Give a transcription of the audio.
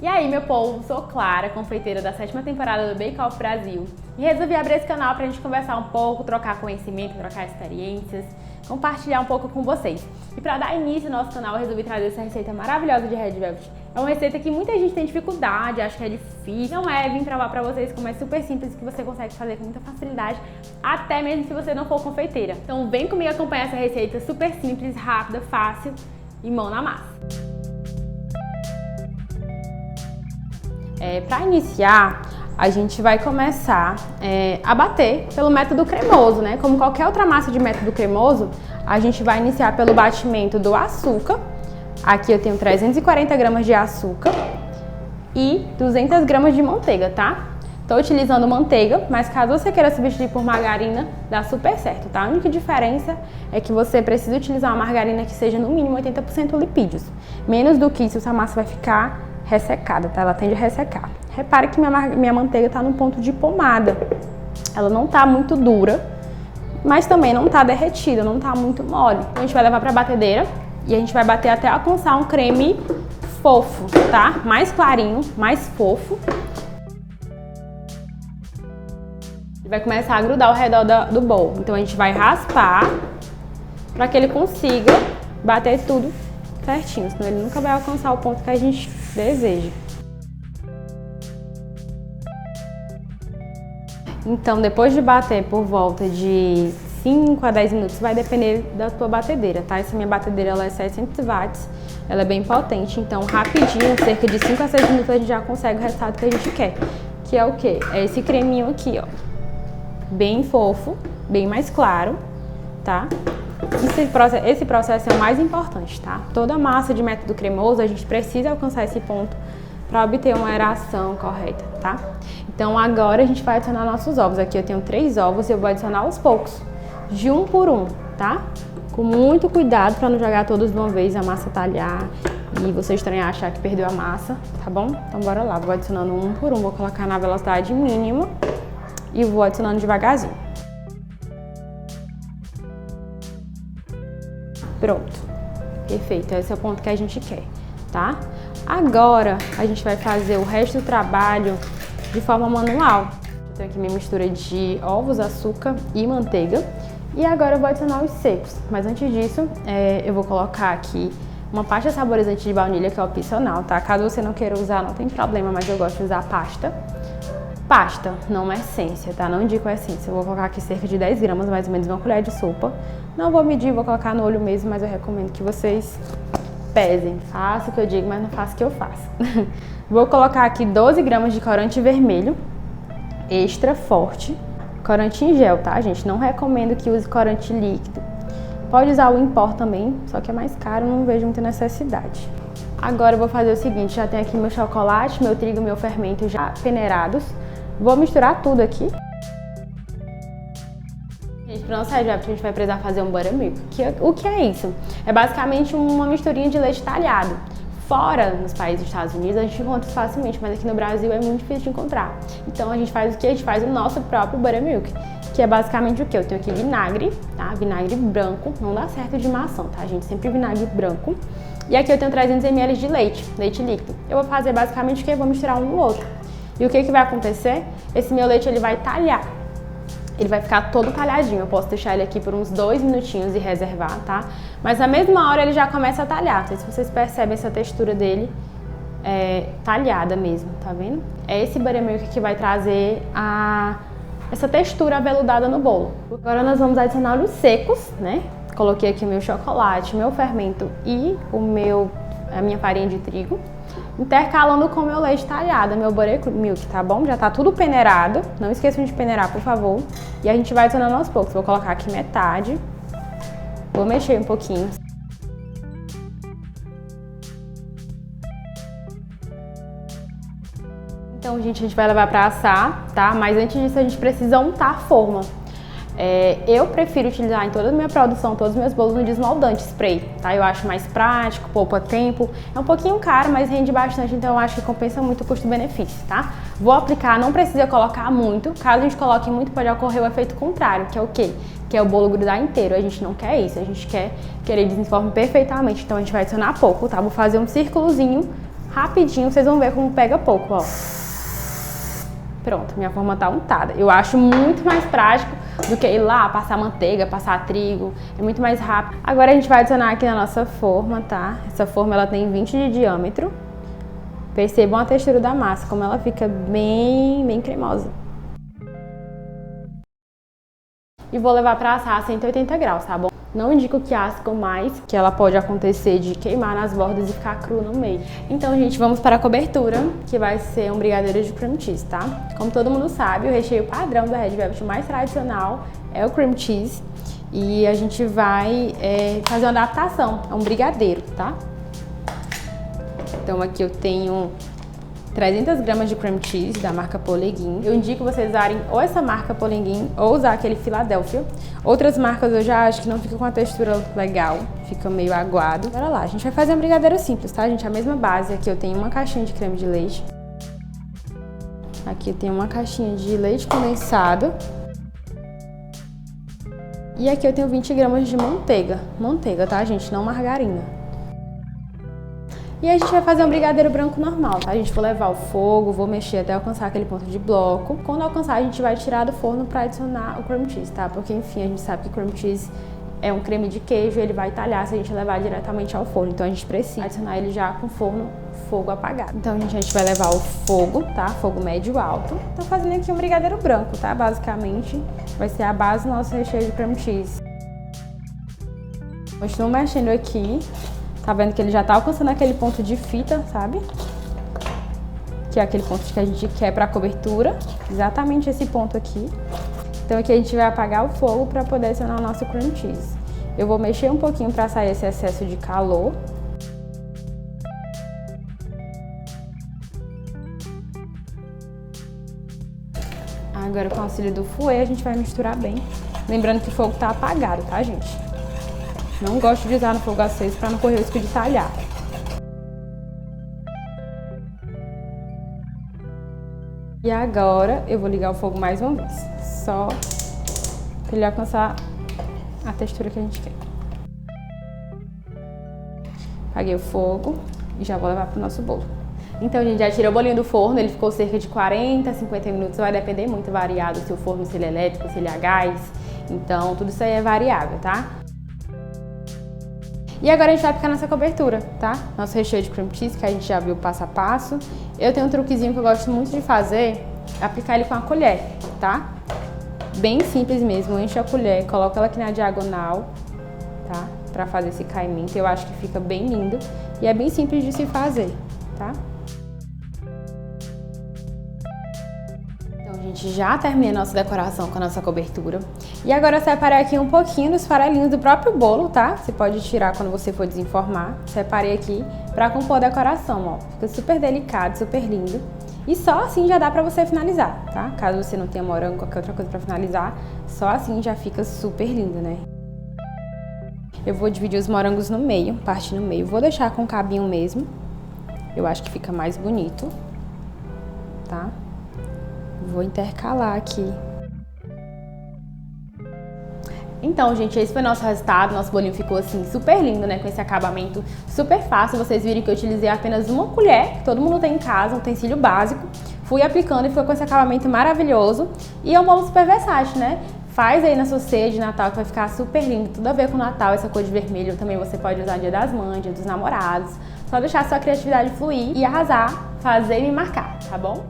E aí, meu povo, sou Clara, confeiteira da 7ª temporada do Bake Off Brasil, e resolvi abrir esse canal pra gente conversar um pouco, trocar conhecimento, trocar experiências, compartilhar um pouco com vocês. E pra dar início ao nosso canal, eu resolvi trazer essa receita maravilhosa de Red Velvet. É uma receita que muita gente tem dificuldade, acha que é difícil. Não é, vim provar pra vocês como é super simples, que você consegue fazer com muita facilidade, até mesmo se você não for confeiteira. Então vem comigo acompanhar essa receita super simples, rápida, fácil e mão na massa. Para iniciar, a gente vai começar a bater pelo método cremoso, né? Como qualquer outra massa de método cremoso, a gente vai iniciar pelo batimento do açúcar. Aqui eu tenho 340 gramas de açúcar e 200 gramas de manteiga, tá? Tô utilizando manteiga, mas caso você queira substituir por margarina, dá super certo, tá? A única diferença é que você precisa utilizar uma margarina que seja no mínimo 80% lipídios. Menos do que isso, essa massa vai ficar ressecada, tá? Ela tende a ressecar. Repare que minha manteiga tá no ponto de pomada. Ela não tá muito dura, mas também não tá derretida, não tá muito mole. Então a gente vai levar pra batedeira e a gente vai bater até alcançar um creme fofo, tá? Mais clarinho, mais fofo. Ele vai começar a grudar ao redor do bowl. Então a gente vai raspar para que ele consiga bater tudo certinho, senão ele nunca vai alcançar o ponto que a gente deseja. Então, depois de bater por volta de 5 a 10 minutos, vai depender da tua batedeira, tá? Essa minha batedeira ela é 700 watts, ela é bem potente, então rapidinho, cerca de 5 a 6 minutos, a gente já consegue o resultado que a gente quer. Que é o quê? É esse creminho aqui, ó. Bem fofo, bem mais claro, tá? Esse processo é o mais importante, tá? Toda massa de método cremoso, a gente precisa alcançar esse ponto para obter uma aeração correta, tá? Então agora a gente vai adicionar nossos ovos. Aqui eu tenho 3 ovos e eu vou adicionar aos poucos, de um por um, tá? Com muito cuidado para não jogar todos de uma vez, a massa talhar e você estranhar, achar que perdeu a massa, tá bom? Então bora lá, vou adicionando um por um, vou colocar na velocidade mínima e vou adicionando devagarzinho. Pronto, perfeito, esse é o ponto que a gente quer, tá? Agora a gente vai fazer o resto do trabalho de forma manual. Eu tenho aqui minha mistura de ovos, açúcar e manteiga. E agora eu vou adicionar os secos, mas antes disso eu vou colocar aqui uma pasta saborizante de baunilha, que é opcional, tá? Caso você não queira usar, não tem problema, mas eu gosto de usar pasta. Pasta, não essência, tá? Não indico essência. Eu vou colocar aqui cerca de 10 gramas, mais ou menos uma colher de sopa. Não vou medir, vou colocar no olho mesmo, mas eu recomendo que vocês pesem. Faça o que eu digo, mas não faça o que eu faço. Vou colocar aqui 12 gramas de corante vermelho, extra forte. Corante em gel, tá, gente? Não recomendo que use corante líquido. Pode usar o em pó também, só que é mais caro, não vejo muita necessidade. Agora eu vou fazer o seguinte, já tenho aqui meu chocolate, meu trigo, meu fermento já peneirados. Vou misturar tudo aqui. Gente, para nossa Red Velvet, a gente vai precisar fazer um buttermilk. O que é isso? É basicamente uma misturinha de leite talhado. Fora, nos países dos Estados Unidos, a gente encontra isso facilmente, mas aqui no Brasil é muito difícil de encontrar. Então a gente faz o que? A gente faz o nosso próprio buttermilk, que é basicamente o que? Eu tenho aqui vinagre, tá? Vinagre branco, não dá certo de maçã, tá, gente? Sempre vinagre branco. E aqui eu tenho 300 ml de leite líquido. Eu vou fazer basicamente o que? Eu vou misturar um no outro. E o que vai acontecer? Esse meu leite ele vai talhar. Ele vai ficar todo talhadinho. Eu posso deixar ele aqui por uns 2 minutinhos e reservar, tá? Mas na mesma hora ele já começa a talhar. Não sei se vocês percebem essa textura dele talhada mesmo, tá vendo? É esse buttermilk que vai trazer essa textura aveludada no bolo. Agora nós vamos adicionar os secos, né? Coloquei aqui o meu chocolate, meu fermento e a minha farinha de trigo, intercalando com o meu leite talhado, meu buttermilk, tá bom? Já tá tudo peneirado, não esqueçam de peneirar, por favor. E a gente vai adicionando aos poucos. Vou colocar aqui metade, vou mexer um pouquinho. Então, gente, a gente vai levar pra assar, tá? Mas antes disso, a gente precisa untar a forma. Eu prefiro utilizar em toda a minha produção, todos os meus bolos, no desmoldante spray, tá? Eu acho mais prático, poupa tempo, é um pouquinho caro, mas rende bastante, então eu acho que compensa muito o custo-benefício, tá? Vou aplicar, não precisa colocar muito, caso a gente coloque muito pode ocorrer o efeito contrário, que é o quê? Que é o bolo grudar inteiro, a gente não quer isso, a gente quer que ele desenforme perfeitamente, então a gente vai adicionar pouco, tá? Vou fazer um círculozinho rapidinho, vocês vão ver como pega pouco, ó. Pronto, minha forma tá untada. Eu acho muito mais prático do que ir lá, passar manteiga, passar trigo. É muito mais rápido. Agora a gente vai adicionar aqui na nossa forma, tá? Essa forma, ela tem 20 de diâmetro. Percebam a textura da massa, como ela fica bem cremosa. E vou levar para assar a 180 graus, tá bom? Não indico que assem mais, que ela pode acontecer de queimar nas bordas e ficar cru no meio. Então, gente, vamos para a cobertura, que vai ser um brigadeiro de cream cheese, tá? Como todo mundo sabe, o recheio padrão da Red Velvet mais tradicional é o cream cheese. E a gente vai fazer uma adaptação, é um brigadeiro, tá? Então, aqui eu tenho 300 gramas de cream cheese da marca Polenguin. Eu indico vocês usarem ou essa marca Polenguin ou usar aquele Philadelphia. Outras marcas eu já acho que não fica com a textura legal, fica meio aguado. Bora lá, a gente vai fazer um brigadeiro simples, tá, gente? A mesma base. Aqui eu tenho uma caixinha de creme de leite. Aqui eu tenho uma caixinha de leite condensado. E aqui eu tenho 20 gramas de manteiga. Manteiga, tá, gente? Não margarina. E a gente vai fazer um brigadeiro branco normal, tá? A gente vai levar ao fogo, vou mexer até alcançar aquele ponto de bloco. Quando alcançar, a gente vai tirar do forno para adicionar o cream cheese, tá? Porque, enfim, a gente sabe que o cream cheese é um creme de queijo e ele vai talhar se a gente levar diretamente ao forno. Então, a gente precisa adicionar ele já com fogo apagado. Então, a gente vai levar ao fogo, tá? Fogo médio alto. Tô fazendo aqui um brigadeiro branco, tá? Basicamente, vai ser a base do nosso recheio de cream cheese. Continuo mexendo aqui. Tá vendo que ele já tá alcançando aquele ponto de fita, sabe? Que é aquele ponto que a gente quer pra cobertura. Exatamente esse ponto aqui. Então aqui a gente vai apagar o fogo pra poder adicionar o nosso cream cheese. Eu vou mexer um pouquinho pra sair esse excesso de calor. Agora com o auxílio do fouet a gente vai misturar bem. Lembrando que o fogo tá apagado, tá, gente? Não gosto de usar no fogo aceso para não correr o risco de talhar. E agora eu vou ligar o fogo mais uma vez, só para ele alcançar a textura que a gente quer. Apaguei o fogo e já vou levar para o nosso bolo. Então, a gente já tirou o bolinho do forno, ele ficou cerca de 40, 50 minutos, vai depender muito, variado, se o forno, se ele é elétrico, se ele é a gás. Então, tudo isso aí é variável, tá? E agora a gente vai aplicar nossa cobertura, tá? Nosso recheio de cream cheese, que a gente já viu passo a passo. Eu tenho um truquezinho que eu gosto muito de fazer, é aplicar ele com a colher, tá? Bem simples mesmo, enche a colher, coloca ela aqui na diagonal, tá? Pra fazer esse caimento, eu acho que fica bem lindo. E é bem simples de se fazer, tá? Então, a gente já termina a nossa decoração com a nossa cobertura. E agora eu separei aqui um pouquinho dos farelinhos do próprio bolo, tá? Você pode tirar quando você for desenformar. Separei aqui pra compor a decoração, ó. Fica super delicado, super lindo. E só assim já dá pra você finalizar, tá? Caso você não tenha morango, qualquer outra coisa pra finalizar, só assim já fica super lindo, né? Eu vou dividir os morangos no meio, parte no meio. Vou deixar com cabinho mesmo. Eu acho que fica mais bonito, tá? Vou intercalar aqui. Então, gente, esse foi o nosso resultado. Nosso bolinho ficou assim super lindo, né? Com esse acabamento super fácil. Vocês viram que eu utilizei apenas uma colher, que todo mundo tem em casa, um utensílio básico. Fui aplicando e ficou com esse acabamento maravilhoso. E é um bolo super versátil, né? Faz aí na sua ceia de Natal que vai ficar super lindo. Tudo a ver com o Natal, essa cor de vermelho. Também você pode usar no Dia das Mães, Dia dos Namorados. Só deixar a sua criatividade fluir e arrasar, fazer e me marcar, tá bom?